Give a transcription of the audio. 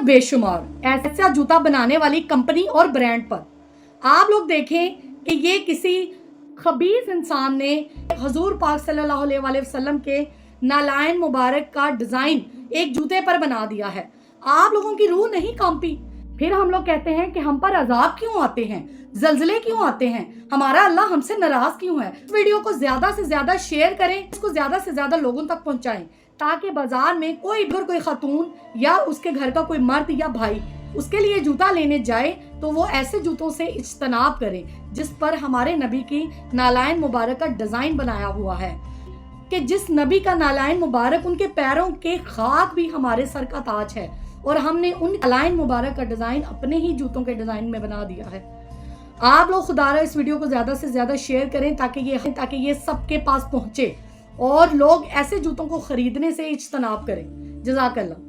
बेशुमार ऐसा जूता बनाने वाली कंपनी और ब्रांड पर। आप लोग देखें कि ये किसी खबीस इंसान ने हुजूर पाक सल्लल्लाहु अलैहि वसल्लम के नालायन मुबारक का डिज़ाइन एक जूते पर बना दिया है। आप लोगों की रूह नहीं कांपी? फिर हम लोग कहते हैं कि हम पर अजाब क्यों आते हैं, जल्जले क्यों आते हैं, हमारा अल्लाह हमसे नाराज क्यों है। इस वीडियो को ज्यादा से ज्यादा शेयर करें, इसको ज्यादा से ज्यादा लोगों तक पहुंचाएं, ताकि बाजार में कोई खातून या उसके घर का कोई मर्द या भाई उसके लिए जूता लेने जाए तो वो ऐसे जूतों से इज्तनाब करे जिस पर हमारे नबी की नालायन मुबारक का डिजाइन बनाया हुआ है, कि जिस नबी का नालायन मुबारक उनके पैरों के खाक भी हमारे सर का ताज है, और हमने उन नालायन मुबारक का डिजाइन अपने ही जूतों के डिजाइन में बना दिया है। आप लोग खुदारा इस वीडियो को ज्यादा से ज्यादा शेयर करें ताकि ये सबके पास पहुंचे और लोग ऐसे जूतों को खरीदने से इज्तनाब करें। जज़ाकल्लाह।